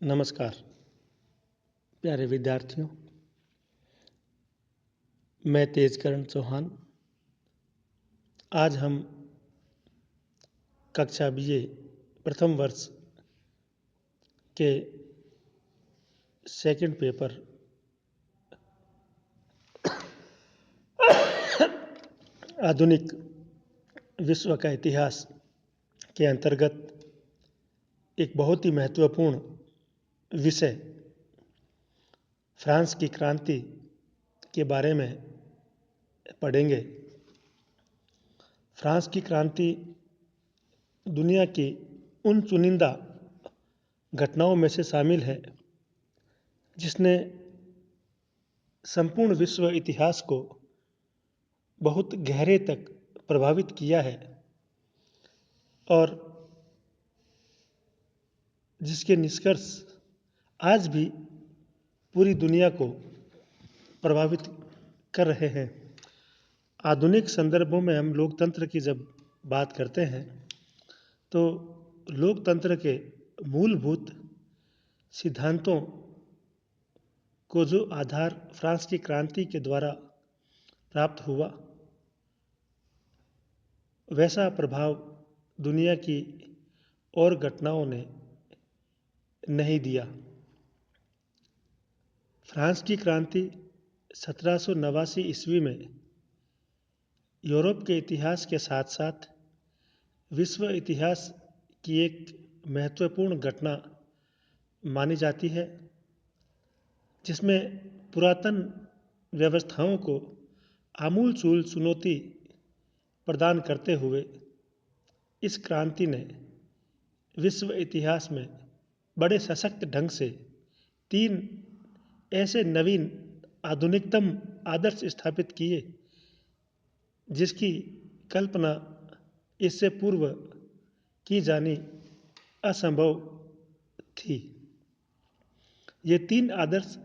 नमस्कार प्यारे विद्यार्थियों। मैं तेजकरण चौहान। आज हम कक्षा बीए प्रथम वर्ष के सेकंड पेपर आधुनिक विश्व का इतिहास के अंतर्गत एक बहुत ही महत्वपूर्ण विषय फ्रांस की क्रांति के बारे में पढ़ेंगे। फ्रांस की क्रांति दुनिया की उन चुनिंदा घटनाओं में से शामिल है जिसने संपूर्ण विश्व इतिहास को बहुत गहरे तक प्रभावित किया है और जिसके निष्कर्ष आज भी पूरी दुनिया को प्रभावित कर रहे हैं। आधुनिक संदर्भों में हम लोकतंत्र की जब बात करते हैं तो लोकतंत्र के मूलभूत सिद्धांतों को जो आधार फ्रांस की क्रांति के द्वारा प्राप्त हुआ, वैसा प्रभाव दुनिया की और घटनाओं ने नहीं दिया। फ्रांस की क्रांति 1789 ईस्वी में यूरोप के इतिहास के साथ साथ विश्व इतिहास की एक महत्वपूर्ण घटना मानी जाती है, जिसमें पुरातन व्यवस्थाओं को आमूल-चूल चुनौती प्रदान करते हुए इस क्रांति ने विश्व इतिहास में बड़े सशक्त ढंग से 3 ऐसे नवीन आधुनिकतम आदर्श स्थापित किए जिसकी कल्पना इससे पूर्व की जानी असंभव थी। ये 3 आदर्श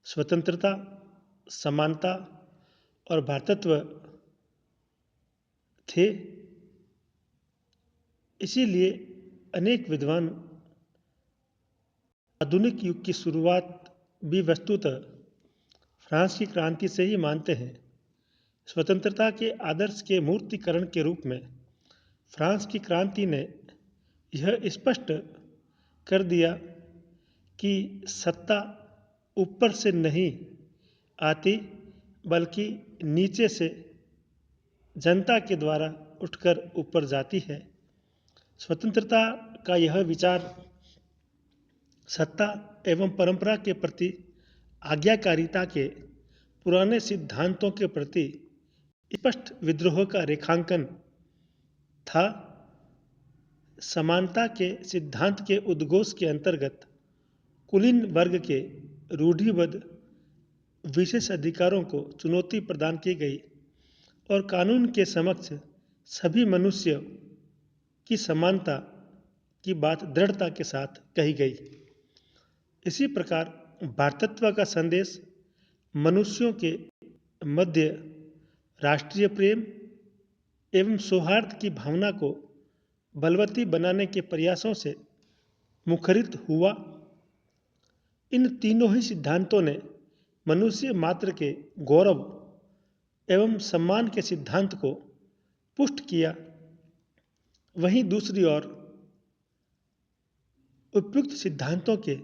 स्वतंत्रता, समानता और भ्रातृत्व थे। इसीलिए अनेक विद्वान आधुनिक युग की शुरुआत भी वस्तुतः फ्रांस की क्रांति से ही मानते हैं। स्वतंत्रता के आदर्श के मूर्तिकरण के रूप में फ्रांस की क्रांति ने यह स्पष्ट कर दिया कि सत्ता ऊपर से नहीं आती, बल्कि नीचे से जनता के द्वारा उठकर ऊपर जाती है। स्वतंत्रता का यह विचार सत्ता एवं परंपरा के प्रति आज्ञाकारिता के पुराने सिद्धांतों के प्रति स्पष्ट विद्रोह का रेखांकन था। समानता के सिद्धांत के उद्घोष के अंतर्गत कुलीन वर्ग के रूढ़िबद्ध विशेष अधिकारों को चुनौती प्रदान की गई और कानून के समक्ष सभी मनुष्य की समानता की बात दृढ़ता के साथ कही गई। इसी प्रकार भ्रातृत्व का संदेश मनुष्यों के मध्य राष्ट्रीय प्रेम एवं सौहार्द की भावना को बलवती बनाने के प्रयासों से मुखरित हुआ। इन तीनों ही सिद्धांतों ने मनुष्य मात्र के गौरव एवं सम्मान के सिद्धांत को पुष्ट किया। वहीं दूसरी ओर उपयुक्त सिद्धांतों के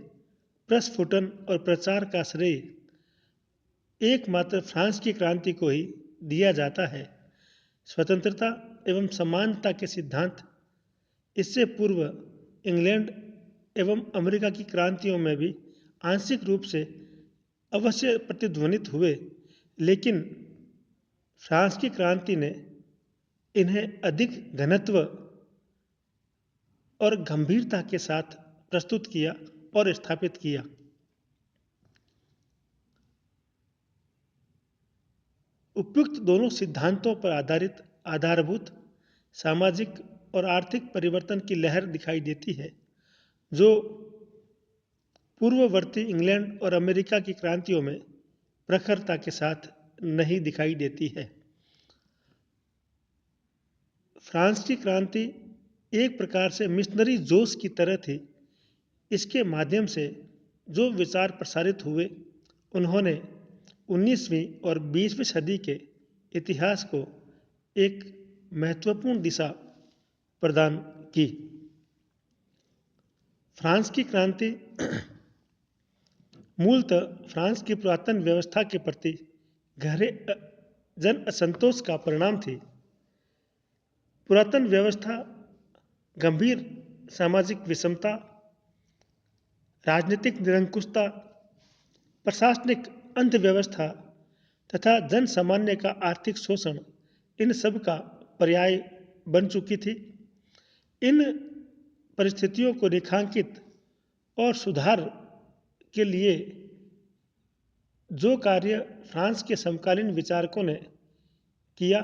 प्रस्फुटन और प्रचार का श्रेय एकमात्र फ्रांस की क्रांति को ही दिया जाता है। स्वतंत्रता एवं समानता के सिद्धांत इससे पूर्व इंग्लैंड एवं अमेरिका की क्रांतियों में भी आंशिक रूप से अवश्य प्रतिध्वनित हुए, लेकिन फ्रांस की क्रांति ने इन्हें अधिक घनत्व और गंभीरता के साथ प्रस्तुत किया और स्थापित किया। उपयुक्त दोनों सिद्धांतों पर आधारित आधारभूत सामाजिक और आर्थिक परिवर्तन की लहर दिखाई देती है, जो पूर्ववर्ती इंग्लैंड और अमेरिका की क्रांतियों में प्रखरता के साथ नहीं दिखाई देती है। फ्रांस की क्रांति एक प्रकार से मिशनरी जोश की तरह थी। इसके माध्यम से जो विचार प्रसारित हुए उन्होंने 19वीं और 20वीं सदी के इतिहास को एक महत्वपूर्ण दिशा प्रदान की। फ्रांस की क्रांति मूलतः फ्रांस की पुरातन व्यवस्था के प्रति गहरे जन असंतोष का परिणाम थी। पुरातन व्यवस्था गंभीर सामाजिक विषमता, राजनीतिक निरंकुशता, प्रशासनिक अंधव्यवस्था तथा जन सामान्य का आर्थिक शोषण इन सब का पर्याय बन चुकी थी। इन परिस्थितियों को रेखांकित और सुधार के लिए जो कार्य फ्रांस के समकालीन विचारकों ने किया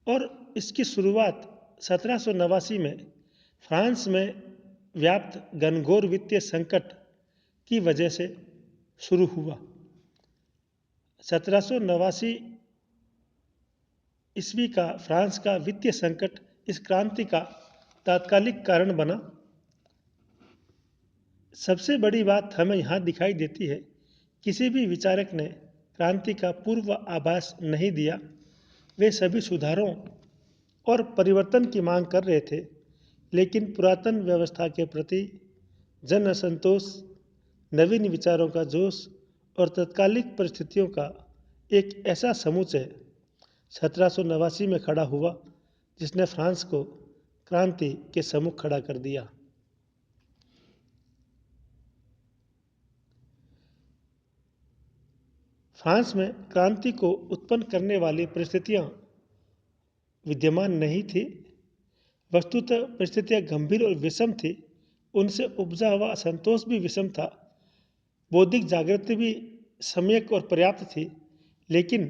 और इसकी शुरुआत 1789 में फ्रांस में व्याप्त घनघोर वित्तीय संकट की वजह से शुरू हुआ। 1789 ईस्वी का फ्रांस का वित्तीय संकट इस क्रांति का तात्कालिक कारण बना। सबसे बड़ी बात हमें यहाँ दिखाई देती है, किसी भी विचारक ने क्रांति का पूर्व आभास नहीं दिया। वे सभी सुधारों और परिवर्तन की मांग कर रहे थे, लेकिन पुरातन व्यवस्था के प्रति जन असंतोष, नवीन विचारों का जोश और तत्कालिक परिस्थितियों का एक ऐसा समुच्चय 1789 में खड़ा हुआ जिसने फ्रांस को क्रांति के सम्मुख खड़ा कर दिया। फ्रांस में क्रांति को उत्पन्न करने वाली परिस्थितियां विद्यमान नहीं थी। वस्तुतः परिस्थितियां गंभीर और विषम थी। उनसे उपजा हुआ असंतोष भी विषम था। बौद्धिक जागृति भी सम्यक और पर्याप्त थी, लेकिन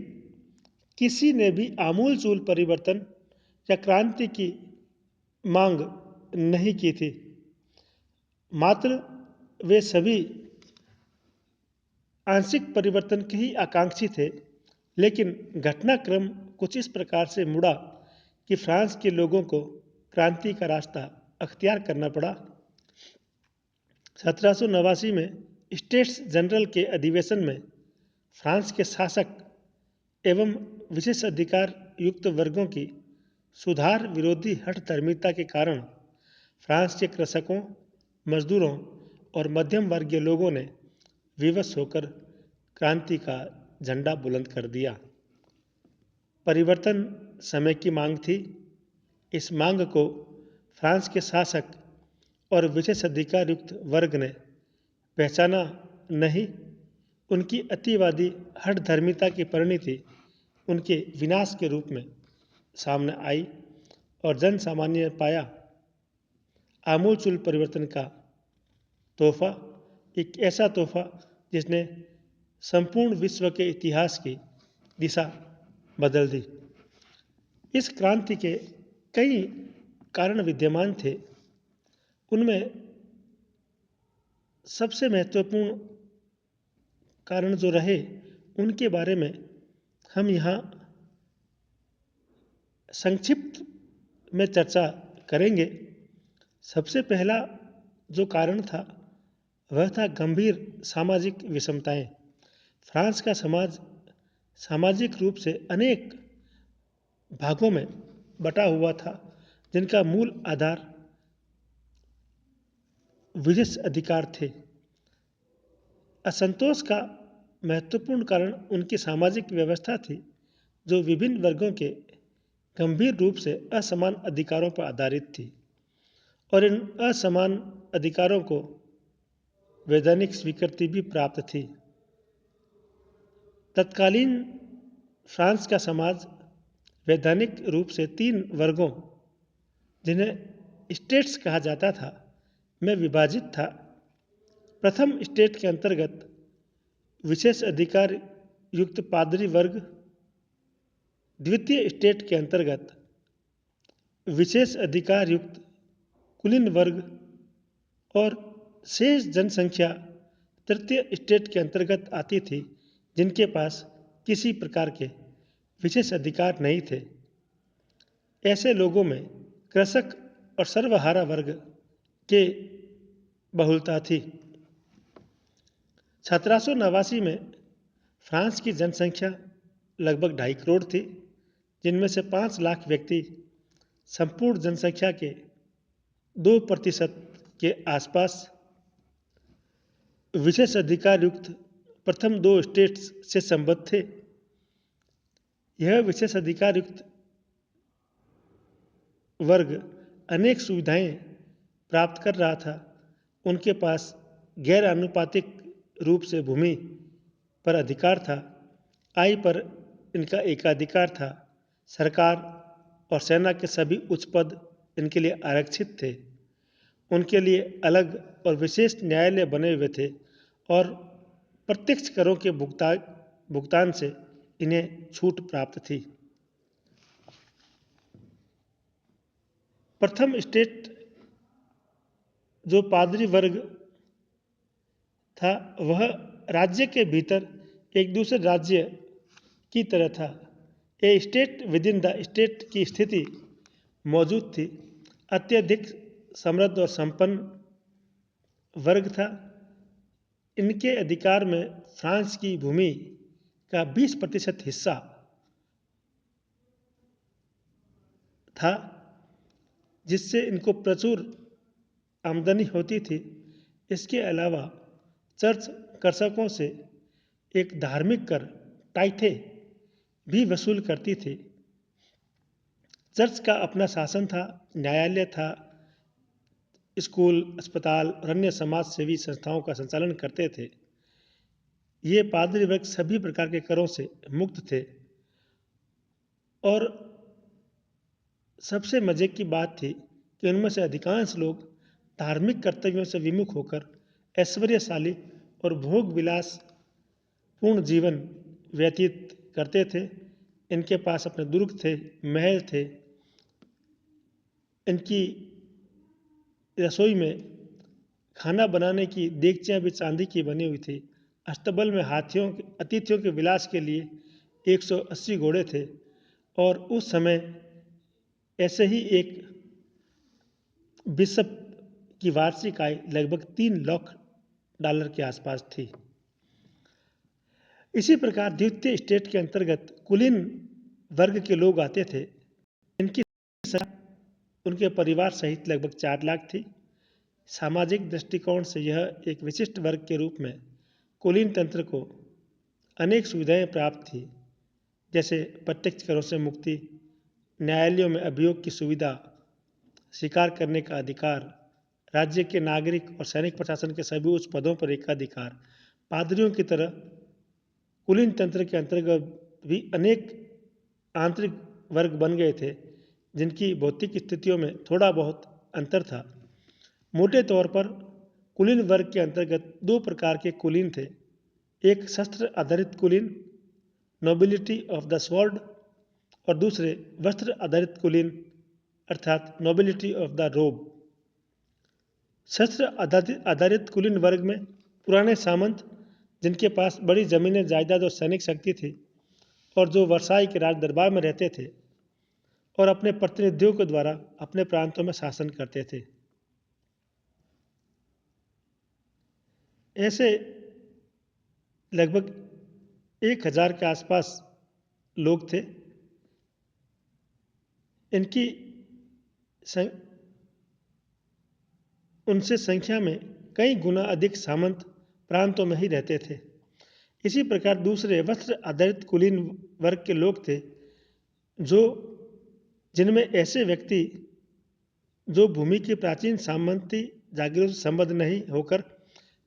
किसी ने भी आमूलचूल परिवर्तन या क्रांति की मांग नहीं की थी। मात्र वे सभी आंशिक परिवर्तन के ही आकांक्षी थे। लेकिन घटनाक्रम कुछ इस प्रकार से मुड़ा कि फ्रांस के लोगों को क्रांति का रास्ता अख्तियार करना पड़ा। 1789 में स्टेट्स जनरल के अधिवेशन में फ्रांस के शासक एवं विशेष अधिकार युक्त वर्गों की सुधार विरोधी हठधर्मिता के कारण फ्रांस के कृषकों, मजदूरों और मध्यम वर्गीय लोगों ने विवश होकर क्रांति का झंडा बुलंद कर दिया। परिवर्तन समय की मांग थी। इस मांग को फ्रांस के शासक और विशेष अधिकार युक्त वर्ग ने पहचाना नहीं। उनकी अतिवादी हठधर्मिता की परिणति उनके विनाश के रूप में सामने आई और जन सामान्य ने पाया आमूलचूल परिवर्तन का तोहफा, एक ऐसा तोहफा जिसने संपूर्ण विश्व के इतिहास की दिशा बदल दी। इस क्रांति के कई कारण विद्यमान थे। उनमें सबसे महत्वपूर्ण कारण जो रहे उनके बारे में हम यहाँ संक्षिप्त में चर्चा करेंगे। सबसे पहला जो कारण था वह था गंभीर सामाजिक विषमताएं। फ्रांस का समाज सामाजिक रूप से अनेक भागों में बटा हुआ था, जिनका मूल आधार विशेष अधिकार थे। असंतोष का महत्वपूर्ण कारण उनकी सामाजिक व्यवस्था थी, जो विभिन्न वर्गों के गंभीर रूप से असमान अधिकारों पर आधारित थी और इन असमान अधिकारों को वैधानिक स्वीकृति भी प्राप्त थी। तत्कालीन फ्रांस का समाज वैधानिक रूप से 3 वर्गों, जिन्हें स्टेट्स कहा जाता था, में विभाजित था। प्रथम स्टेट के अंतर्गत विशेष अधिकार युक्त पादरी वर्ग, द्वितीय स्टेट के अंतर्गत विशेष अधिकार युक्त कुलीन वर्ग और शेष जनसंख्या तृतीय स्टेट के अंतर्गत आती थी, जिनके पास किसी प्रकार के विशेष अधिकार नहीं थे। ऐसे लोगों में कृषक और सर्वहारा वर्ग के बहुलता थी। 1789 में फ्रांस की जनसंख्या लगभग 2.5 करोड़ थी, जिनमें से 5 लाख व्यक्ति संपूर्ण जनसंख्या के 2% के आसपास विशेष अधिकार युक्त प्रथम 2 स्टेट्स से संबद्ध थे। यह विशेष अधिकार युक्त वर्ग अनेक सुविधाएं प्राप्त कर रहा था। उनके पास गैर आनुपातिक रूप से भूमि पर अधिकार था, आय पर इनका एकाधिकार था, सरकार और सेना के सभी उच्च पद इनके लिए आरक्षित थे, उनके लिए अलग और विशेष न्यायालय बने हुए थे और प्रत्यक्ष करों के भुगतान से इन्हें छूट प्राप्त थी। प्रथम स्टेट जो पादरी वर्ग था वह राज्य के भीतर एक दूसरे राज्य की तरह था। A state within the state की स्थिति मौजूद थी। अत्यधिक समृद्ध और संपन्न वर्ग था। इनके अधिकार में फ्रांस की भूमि का 20% हिस्सा था, जिससे इनको प्रचुर आमदनी होती थी। इसके अलावा चर्च कर्षकों से एक धार्मिक कर टाइथे भी वसूल करती थी। चर्च का अपना शासन था, न्यायालय था, स्कूल, अस्पताल और अन्य समाज सेवी संस्थाओं का संचालन करते थे। ये पादरी वर्ग सभी प्रकार के करों से मुक्त थे और सबसे मजे की बात थी कि उनमें से अधिकांश लोग धार्मिक कर्तव्यों से विमुख होकर ऐश्वर्यशाली और भोग विलास पूर्ण जीवन व्यतीत करते थे। इनके पास अपने दुर्ग थे, महल थे। इनकी रसोई में खाना बनाने की देगचियाँ भी चांदी की बनी हुई थी। अस्तबल में अतिथियों के विलास के लिए 180 घोड़े थे और उस समय ऐसे ही एक बिशप की वार्षिक आय लगभग $3 लाख के आसपास थी। इसी प्रकार द्वितीय स्टेट के अंतर्गत कुलीन वर्ग के लोग आते थे। इनकी संख्या उनके परिवार सहित लगभग 4 लाख थी। सामाजिक दृष्टिकोण से यह एक विशिष्ट वर्ग के रूप में कुलीन तंत्र को अनेक सुविधाएं प्राप्त थी, जैसे प्रत्यक्ष करों से मुक्ति, न्यायालयों में अभियोग की सुविधा, शिकार करने का अधिकार, राज्य के नागरिक और सैनिक प्रशासन के सभी उच्च पदों पर एकाधिकार। पादरियों की तरह कुलीन तंत्र के अंतर्गत भी अनेक आंतरिक वर्ग बन गए थे, जिनकी भौतिक स्थितियों में थोड़ा बहुत अंतर था। मोटे तौर पर कुलीन वर्ग के अंतर्गत 2 प्रकार के कुलीन थे। एक शस्त्र आधारित कुलीन, नोबिलिटी ऑफ द स्वॉर्ड, और दूसरे वस्त्र आधारित कुलीन अर्थात नोबिलिटी ऑफ द रोब। शस्त्र आधारित कुलीन वर्ग में पुराने सामंत, जिनके पास बड़ी जमीनें, जायदाद और सैनिक शक्ति थी और जो वर्साई के राज दरबार में रहते थे और अपने प्रतिनिधियों के द्वारा अपने प्रांतों में शासन करते थे। ऐसे लगभग 1000 के आसपास लोग थे। इनकी उनसे संख्या में कई गुना अधिक सामंत प्रांतों में ही रहते थे। इसी प्रकार दूसरे वस्त्र आधारित कुलीन वर्ग के लोग थे, जिनमें ऐसे व्यक्ति जो भूमि की प्राचीन सामंती जागीरों से संबद्ध नहीं होकर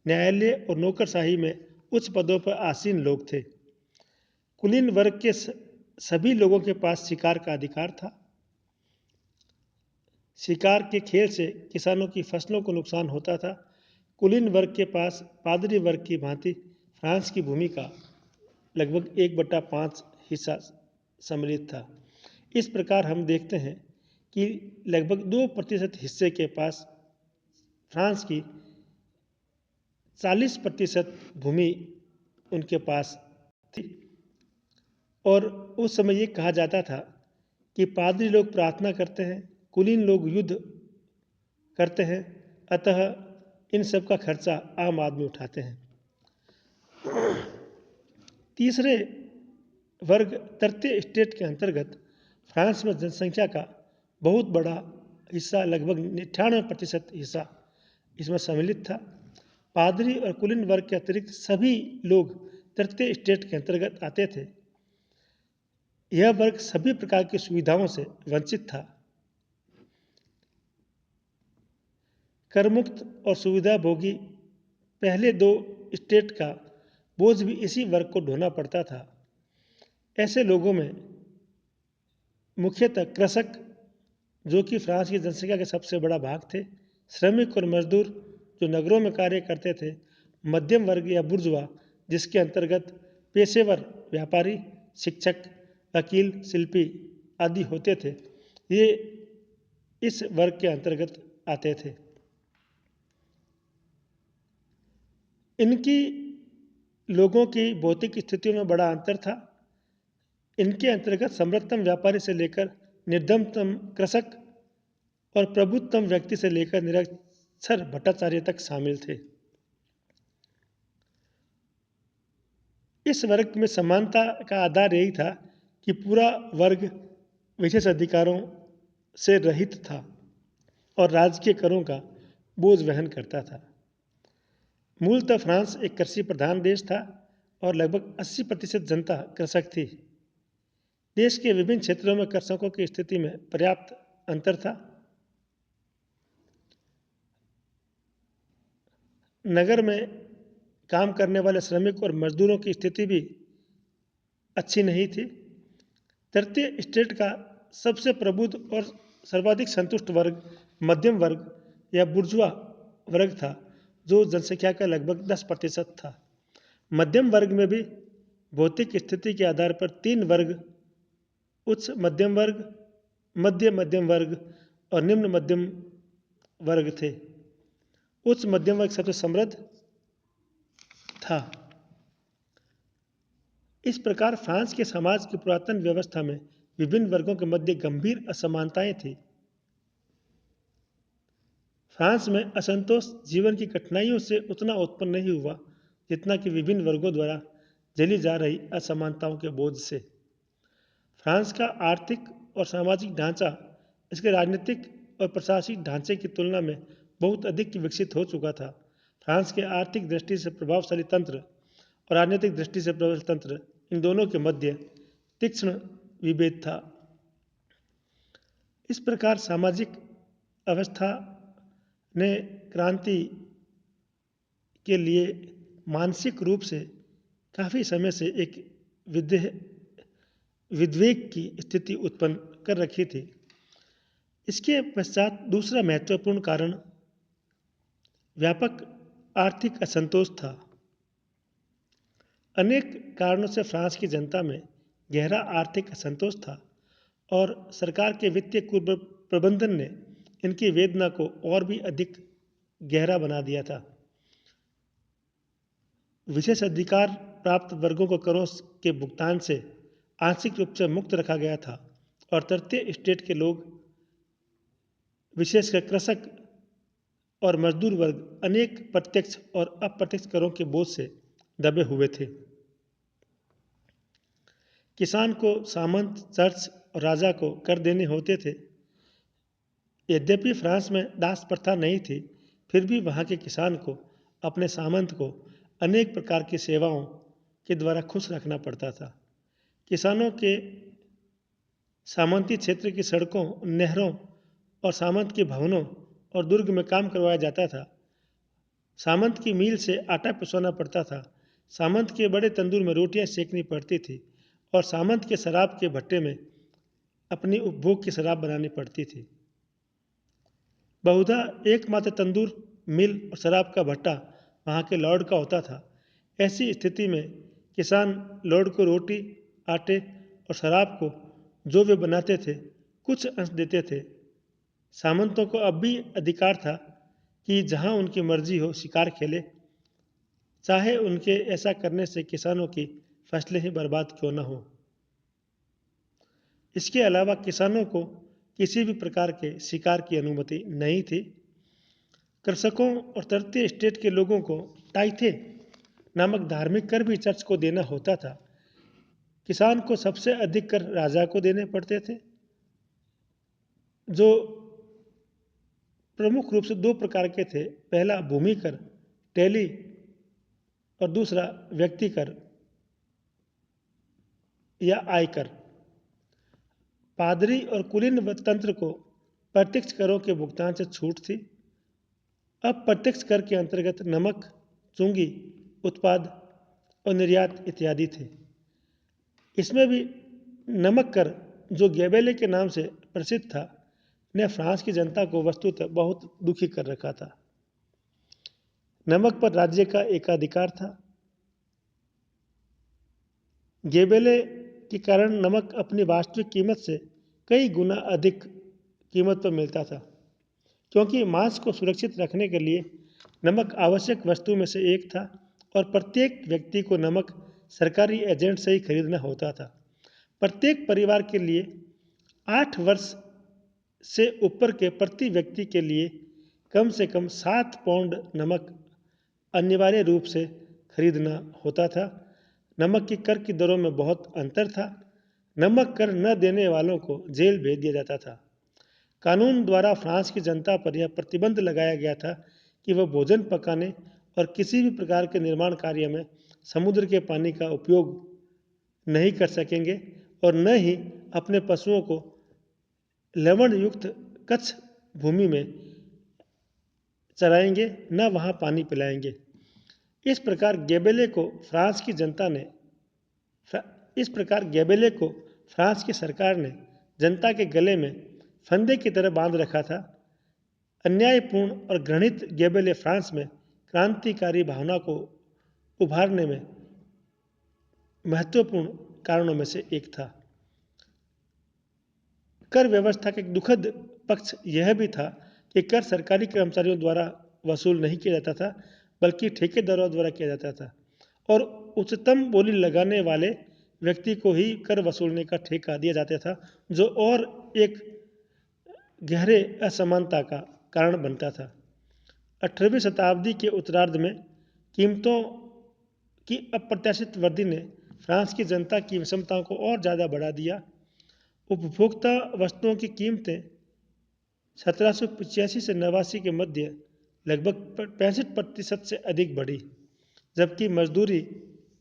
न्यायालय और नौकरशाही में उच्च पदों पर आसीन लोग थे। कुलीन वर्ग के सभी लोगों के पास शिकार का अधिकार था। शिकार के खेल से किसानों की फसलों को नुकसान होता था। कुलीन वर्ग के पास पादरी वर्ग की भांति फ्रांस की भूमि का लगभग 1/5 हिस्सा सम्मिलित था। इस प्रकार हम देखते हैं कि लगभग 2% हिस्से के पास फ्रांस की 40% भूमि उनके पास थी और उस समय ये कहा जाता था कि पादरी लोग प्रार्थना करते हैं, कुलीन लोग युद्ध करते हैं, अतः इन सब का खर्चा आम आदमी उठाते हैं। तीसरे वर्ग तृतीय स्टेट के अंतर्गत फ्रांस में जनसंख्या का बहुत बड़ा हिस्सा, लगभग 98% हिस्सा इसमें सम्मिलित था। पादरी और कुलीन वर्ग के अतिरिक्त सभी लोग तृतीय स्टेट के अंतर्गत आते थे। यह वर्ग सभी प्रकार की सुविधाओं से वंचित था। करमुक्त और सुविधा भोगी पहले दो स्टेट का बोझ भी इसी वर्ग को ढोना पड़ता था। ऐसे लोगों में मुख्यतः कृषक, जो कि फ्रांस की जनसंख्या के सबसे बड़ा भाग थे, श्रमिक और मजदूर जो नगरों में कार्य करते थे, मध्यम वर्ग या बुर्जुआ, जिसके अंतर्गत पेशेवर व्यापारी, शिक्षक, वकील, शिल्पी आदि होते थे, ये इस वर्ग के अंतर्गत आते थे। इनकी लोगों की भौतिक स्थितियों में बड़ा अंतर था। इनके अंतर्गत समृद्धतम व्यापारी से लेकर निर्धनतम कृषक और प्रबुद्धतम व्यक्ति से लेकर निरक्षर भट्टाचार्य तक शामिल थे। इस वर्ग में समानता का आधार यही था कि पूरा वर्ग विशेष अधिकारों से रहित था और राजकीय करों का बोझ वहन करता था। मूलतः फ्रांस एक कृषि प्रधान देश था और लगभग 80% जनता कृषक थी। देश के विभिन्न क्षेत्रों में कृषकों की स्थिति में पर्याप्त अंतर था। नगर में काम करने वाले श्रमिक और मजदूरों की स्थिति भी अच्छी नहीं थी। तृतीय स्टेट का सबसे प्रबुद्ध और सर्वाधिक संतुष्ट वर्ग मध्यम वर्ग या बुर्जुआ वर्ग था, जो जनसंख्या का लगभग 10% था। मध्यम वर्ग में भी भौतिक स्थिति के आधार पर 3 वर्ग, उच्च मध्यम वर्ग, मध्य मध्यम वर्ग और निम्न मध्यम वर्ग थे। उच्च मध्यम वर्ग सबसे समृद्ध था। इस प्रकार फ्रांस के समाज की पुरातन व्यवस्था में विभिन्न वर्गों के मध्य गंभीर असमानताएं थी। फ्रांस में असंतोष जीवन की कठिनाइयों से उतना उत्पन्न नहीं हुआ जितना कि विभिन्न वर्गों द्वारा झेली जा रही असमानताओं के बोझ से। फ्रांस का आर्थिक और सामाजिक ढांचा इसके राजनीतिक और प्रशासनिक ढांचे की तुलना में बहुत अधिक विकसित हो चुका था। फ्रांस के आर्थिक दृष्टि से प्रभावशाली तंत्र और राजनीतिक दृष्टि से प्रभावशाली तंत्र, इन दोनों के मध्य तीक्ष्ण विभेद था। इस प्रकार सामाजिक अवस्था ने क्रांति के लिए मानसिक रूप से काफ़ी समय से एक विद्वेग की स्थिति उत्पन्न कर रखी थी। इसके पश्चात दूसरा महत्वपूर्ण कारण व्यापक आर्थिक असंतोष था। अनेक कारणों से फ्रांस की जनता में गहरा आर्थिक असंतोष था और सरकार के वित्तीय कुप्रबंधन ने इनकी वेदना को और भी अधिक गहरा बना दिया था। विशेष अधिकार प्राप्त वर्गों को करों के भुगतान से आंशिक रूप से मुक्त रखा गया था और तृतीय स्टेट के लोग, विशेषकर कृषक और मजदूर वर्ग, अनेक प्रत्यक्ष और अप्रत्यक्ष करों के बोझ से दबे हुए थे। किसान को सामंत, चर्च और राजा को कर देने होते थे। यद्यपि फ्रांस में दास प्रथा नहीं थी, फिर भी वहाँ के किसान को अपने सामंत को अनेक प्रकार की सेवाओं के द्वारा खुश रखना पड़ता था। किसानों के सामंती क्षेत्र की सड़कों, नहरों और सामंत के भवनों और दुर्ग में काम करवाया जाता था। सामंत की मील से आटा पिसवाना पड़ता था। सामंत के बड़े तंदूर में रोटियां सेकनी पड़ती थी और सामंत के शराब के भट्टे में अपनी उपभोग की शराब बनानी पड़ती थी। बहुधा एकमात्र तंदूर, मिल और शराब का भट्टा वहाँ के लॉर्ड का होता था। ऐसी स्थिति में किसान लॉर्ड को रोटी, आटे और शराब को जो वे बनाते थे कुछ अंश देते थे। सामंतों को अब भी अधिकार था कि जहाँ उनकी मर्जी हो शिकार खेले, चाहे उनके ऐसा करने से किसानों की फसलें ही बर्बाद क्यों न हो। इसके अलावा किसानों को किसी भी प्रकार के शिकार की अनुमति नहीं थी। कृषकों और तृतीय स्टेट के लोगों को टाइथे नामक धार्मिक कर भी चर्च को देना होता था। किसान को सबसे अधिक कर राजा को देने पड़ते थे, जो प्रमुख रूप से दो प्रकार के थे। पहला भूमि कर टेली और दूसरा व्यक्ति कर या आयकर। पादरी और कुलीन तंत्र को प्रत्यक्ष करों के भुगतान से छूट थी। अप्रत्यक्ष कर के अंतर्गत नमक, चुंगी उत्पाद और निर्यात इत्यादि थे। इसमें भी नमक कर, जो गैबेले के नाम से प्रसिद्ध था, ने फ्रांस की जनता को वस्तुतः बहुत दुखी कर रखा था। नमक पर राज्य का एकाधिकार था। गैबेले के कारण नमक अपनी वास्तविक कीमत से कई गुना अधिक कीमत पर मिलता था, क्योंकि मांस को सुरक्षित रखने के लिए नमक आवश्यक वस्तु में से एक था और प्रत्येक व्यक्ति को नमक सरकारी एजेंट से ही खरीदना होता था। प्रत्येक परिवार के लिए 8 वर्ष से ऊपर के प्रति व्यक्ति के लिए कम से कम 7 पाउंड नमक अनिवार्य रूप से खरीदना होता था। नमक की कर की दरों में बहुत अंतर था। नमक कर न देने वालों को जेल भेज दिया जाता था। कानून द्वारा फ्रांस की जनता पर यह प्रतिबंध लगाया गया था कि वह भोजन पकाने और किसी भी प्रकार के निर्माण कार्य में समुद्र के पानी का उपयोग नहीं कर सकेंगे और न ही अपने पशुओं को लवण युक्त कच्छ भूमि में चराएंगे, न वहाँ पानी पिलाएंगे। इस प्रकार गैबेले को फ्रांस की सरकार ने जनता के गले में फंदे की तरह बांध रखा था। अन्यायपूर्ण और घृणित गैबेले फ्रांस में क्रांतिकारी भावना को उभारने में महत्वपूर्ण कारणों में से एक था। कर व्यवस्था का एक दुखद पक्ष यह भी था कि कर सरकारी कर्मचारियों द्वारा वसूल नहीं किया जाता था, बल्कि ठेकेदारों द्वारा किया जाता था और उच्चतम बोली लगाने वाले व्यक्ति को ही कर वसूलने का ठेका दिया जाता था, जो और एक गहरे असमानता का कारण बनता था। 18वीं शताब्दी के उत्तरार्ध में कीमतों की अप्रत्याशित वृद्धि ने फ्रांस की जनता की विषमताओं को और ज़्यादा बढ़ा दिया। उपभोक्ता वस्तुओं की कीमतें 1785 से 89 के मध्य लगभग 65% से अधिक बढ़ी, जबकि मजदूरी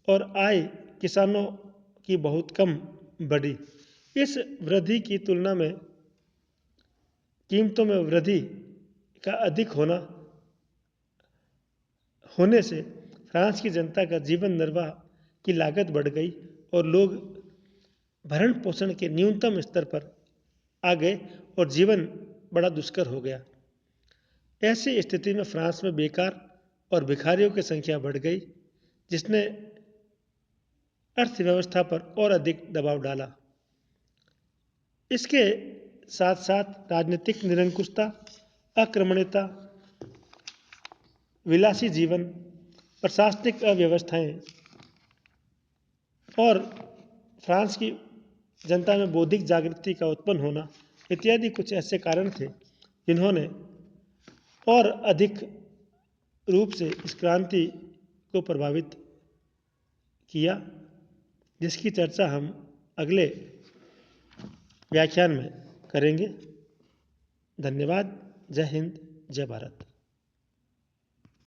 और आय किसानों की बहुत कम बढ़ी। इस वृद्धि की तुलना में कीमतों में वृद्धि का अधिक होने से फ्रांस की जनता का जीवन निर्वाह की लागत बढ़ गई और लोग भरण पोषण के न्यूनतम स्तर पर आ गए और जीवन बड़ा दुष्कर हो गया। ऐसी स्थिति में फ्रांस में बेकार और भिखारियों की संख्या बढ़ गई, जिसने अर्थव्यवस्था पर और अधिक दबाव डाला। इसके साथ साथ राजनीतिक निरंकुशता, आक्रमणीयता, विलासी जीवन, प्रशासनिक अव्यवस्थाएं और फ्रांस की जनता में बौद्धिक जागृति का उत्पन्न होना इत्यादि कुछ ऐसे कारण थे जिन्होंने और अधिक रूप से इस क्रांति को प्रभावित किया, जिसकी चर्चा हम अगले व्याख्यान में करेंगे। धन्यवाद। जय हिंद, जय भारत।